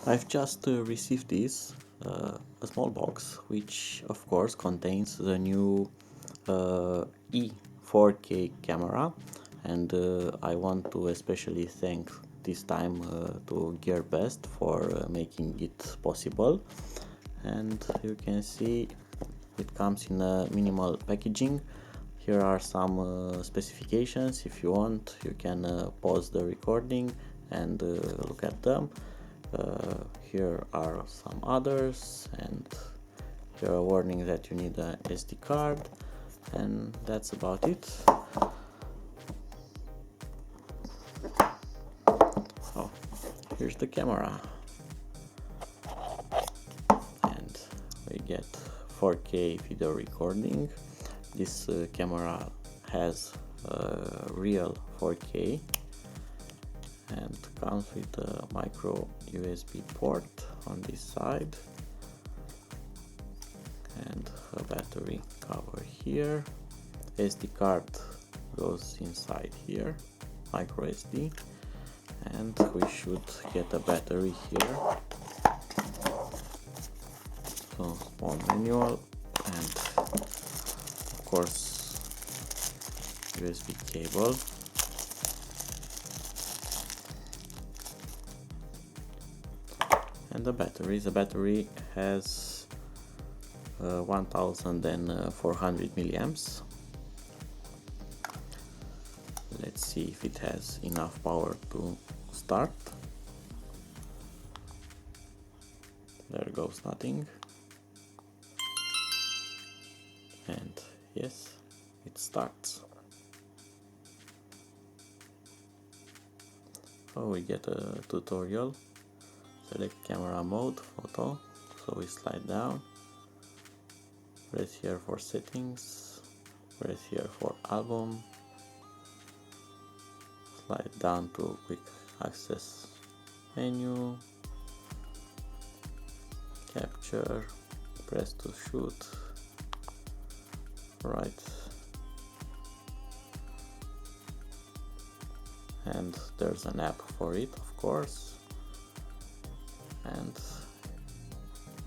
I've just received this, a small box, which of course contains the new E4K camera, and I want to especially thank this time to GearBest for making it possible. And you can see it comes in a minimal packaging. Here are some specifications. If you want, you can pause the recording and look at them. Here are some others, and here a warning that you need a SD card, and that's about it. Oh, here's the camera, and we get 4K video recording. This camera has real 4K and comes with a micro USB port on this side and a battery cover here. SD card goes inside here, micro SD, and we should get a battery here. So small manual and of course USB cable. And the battery has 1400 milliamps. Let's see if it has enough power to start. There goes nothing. And yes, it starts. So we get a tutorial. Select camera mode, photo, so we slide down, press here for settings, press here for album, slide down to quick access menu, capture, press to shoot, right, and there's an app for it, of course. And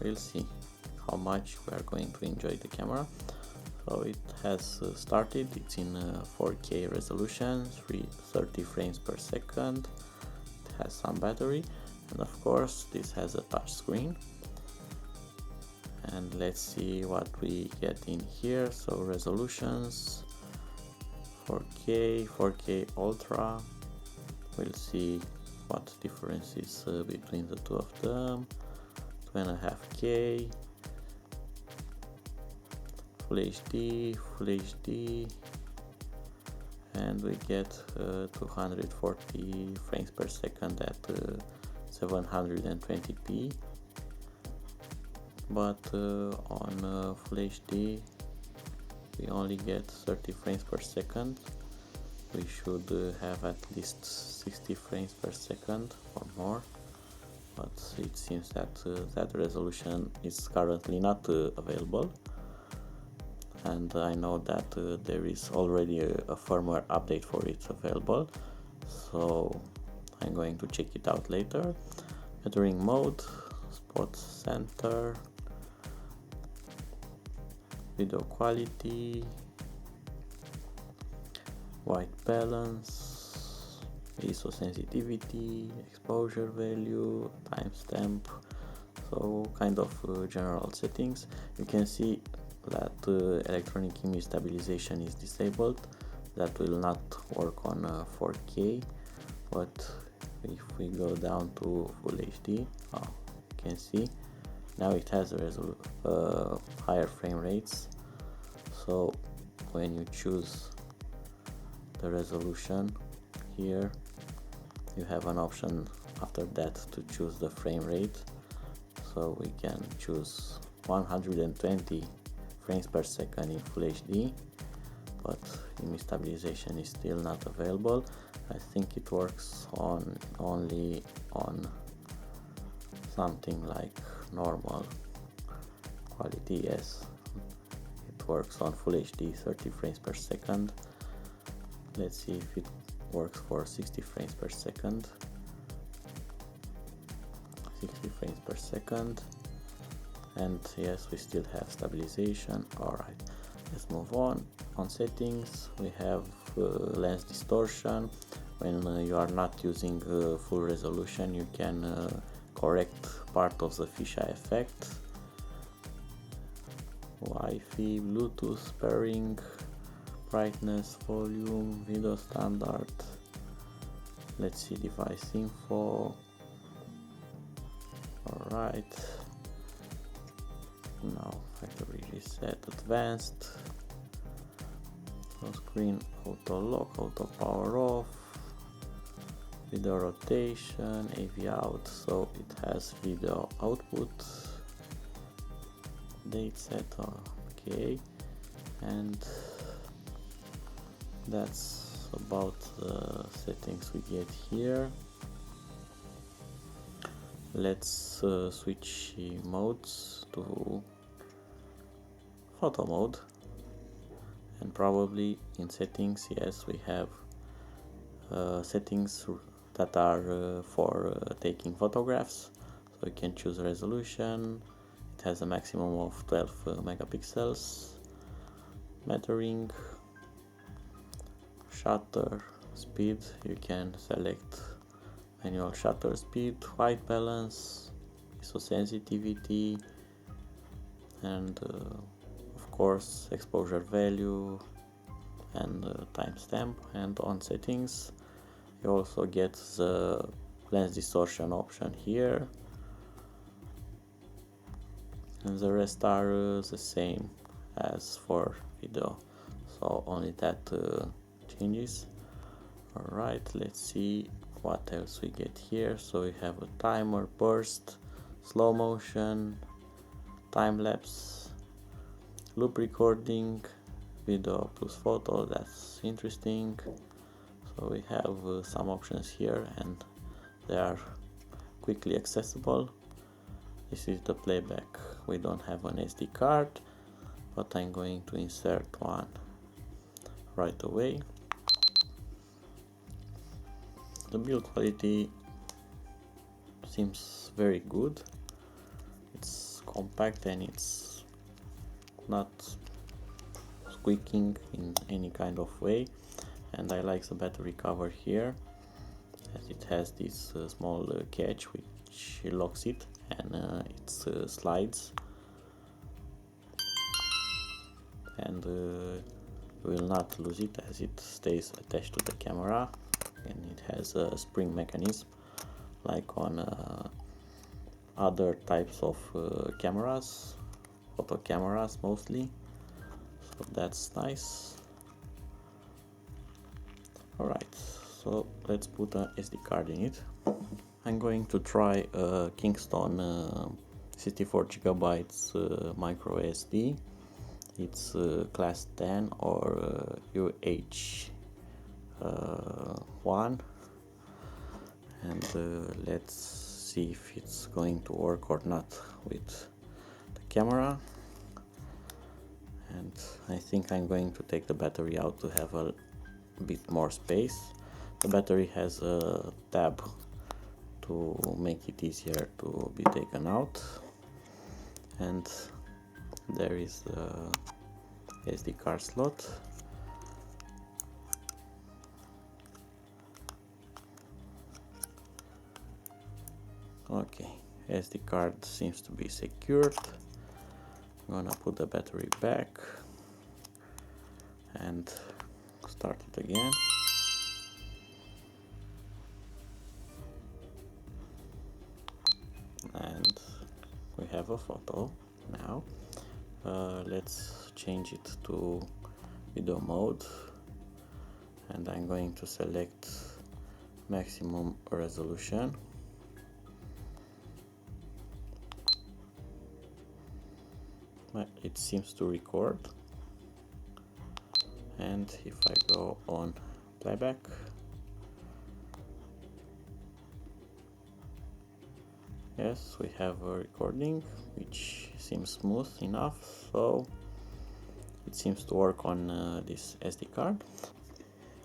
we'll see how much we are going to enjoy the camera. So it has started. It's in 4K resolution, 30 frames per second. It has some battery, and of course this has a touch screen. And let's see what we get in here. So resolutions 4K, 4K Ultra. We'll see what difference is between the two of them. 2.5K, Full HD, and we get 240 frames per second at 720p. But on Full HD we only get 30 frames per second. We should have at least 60 frames per second or more, but it seems that that resolution is currently not available, and I know that there is already a firmware update for it available, so I'm going to check it out later. Metering mode, spot center, video quality, white balance, ISO sensitivity, exposure value, timestamp, so kind of general settings. You can see that electronic image stabilization is disabled. That will not work on 4K, but if we go down to Full HD, you can see now it has higher frame rates. So when you choose the resolution here, you have an option after that to choose the frame rate, so we can choose 120 frames per second in Full HD, but image stabilization is still not available. I think it works only on something like normal quality. Yes, it works on Full HD 30 frames per second. Let's see if it works for 60 frames per second. 60 frames per second, and yes, we still have stabilization. Alright, let's move on. On settings we have lens distortion. When you are not using full resolution, you can correct part of the fisheye effect. Wi-Fi, Bluetooth pairing, brightness, volume, video standard. Let's see device info. Alright, now factory reset, advanced, screen auto lock, auto power off, video rotation, AV out, so it has video output, date set, okay, and that's about the settings we get here. Let's switch modes to photo mode, and probably in settings, yes, we have settings that are for taking photographs. So you can choose resolution. It has a maximum of 12 megapixels, metering, shutter speed. You can select manual shutter speed, white balance, ISO sensitivity, and of course exposure value and timestamp. And on settings you also get the lens distortion option here, and the rest are the same as for video, so only that changes. Alright, let's see what else we get here. So we have a timer, burst, slow motion, time lapse, loop recording, video plus photo. That's interesting. So we have some options here, and they are quickly accessible. This is the playback. We don't have an SD card, but I'm going to insert one right away. The build quality seems very good. It's compact and it's not squeaking in any kind of way, and I like the battery cover here, as it has this small catch which locks it, and it slides, and you will not lose it as it stays attached to the camera, and it has a spring mechanism like on other types of cameras, photo cameras mostly, so that's nice. Alright, so let's put an SD card in it. I'm going to try a Kingston 64 GB micro SD. It's class 10 or UH1, and let's see if it's going to work or not with the camera. And I think I'm going to take the battery out to have a bit more space. The battery has a tab to make it easier to be taken out, and there is the SD card slot. Okay, SD card seems to be secured. I'm gonna put the battery back and start it again. And we have a photo now. Let's change it to video mode, and I'm going to select maximum resolution. It seems to record, and if I go on playback, yes, we have a recording which seems smooth enough, so it seems to work on this SD card.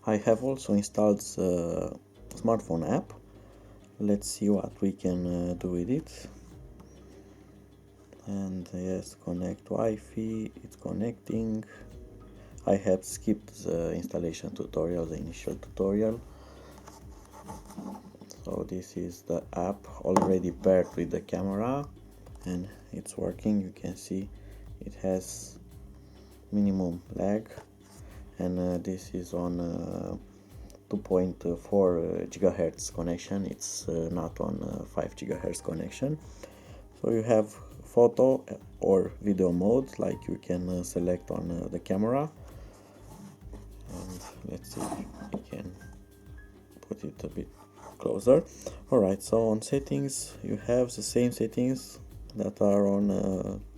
I have also installed the smartphone app. let's see what we can do with it. And yes, connect Wi-Fi, it's connecting. I had skipped the installation tutorial, the initial tutorial. So this is the app already paired with the camera, and it's working. You can see it has minimum lag, and this is on 2.4 gigahertz connection. It's not on 5 gigahertz connection. So you have photo or video mode, like you can select on the camera. And let's see if we can put it a bit closer. Alright, so on settings you have the same settings that are on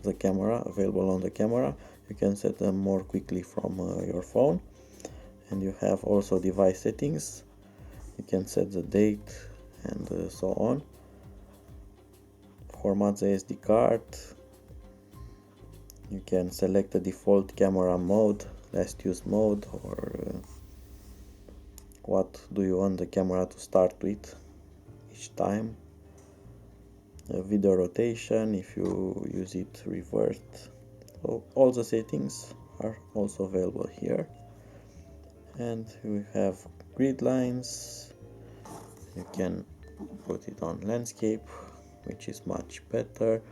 the camera, available on the camera. You can set them more quickly from your phone. And you have also device settings. You can set the date and so on. Format the SD card. You can select the default camera mode, last use mode, or what do you want the camera to start with each time. Video rotation, if you use it reversed. So all the settings are also available here. And we have grid lines. You can put it on landscape, which is much better.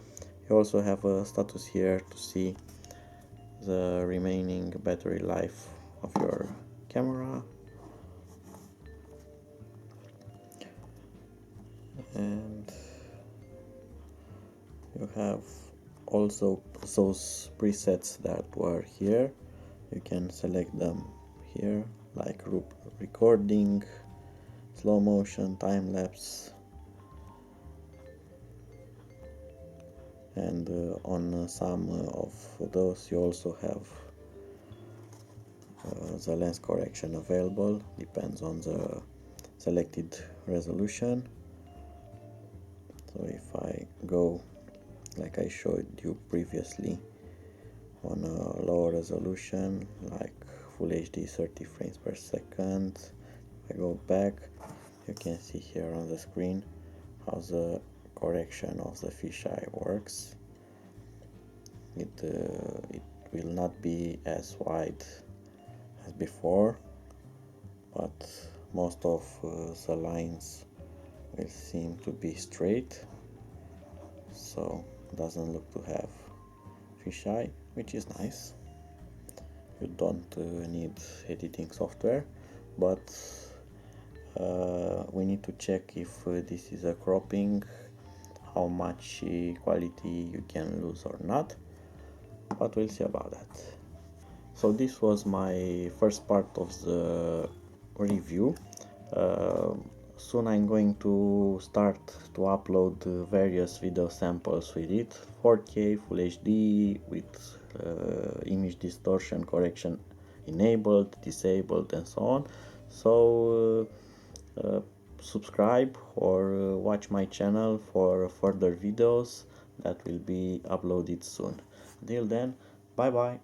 You also have a status here to see the remaining battery life of your camera. And you have also those presets that were here. You can select them here, like recording, slow motion, time lapse, and on some of those you also have the lens correction available. Depends on the selected resolution. So if I go like I showed you previously on a lower resolution, like Full HD 30 frames per second, if I go back, you can see here on the screen how the correction of the fisheye works. It will not be as wide as before, but most of the lines will seem to be straight, so doesn't look to have fisheye, which is nice. You don't need editing software, but we need to check if this is a cropping, how much quality you can lose or not, but we'll see about that. So this was my first part of the review. Soon I'm going to start to upload various video samples with it, 4K, Full HD, with image distortion correction enabled, disabled, and so on. So subscribe or watch my channel for further videos that will be uploaded soon. Until then, bye bye.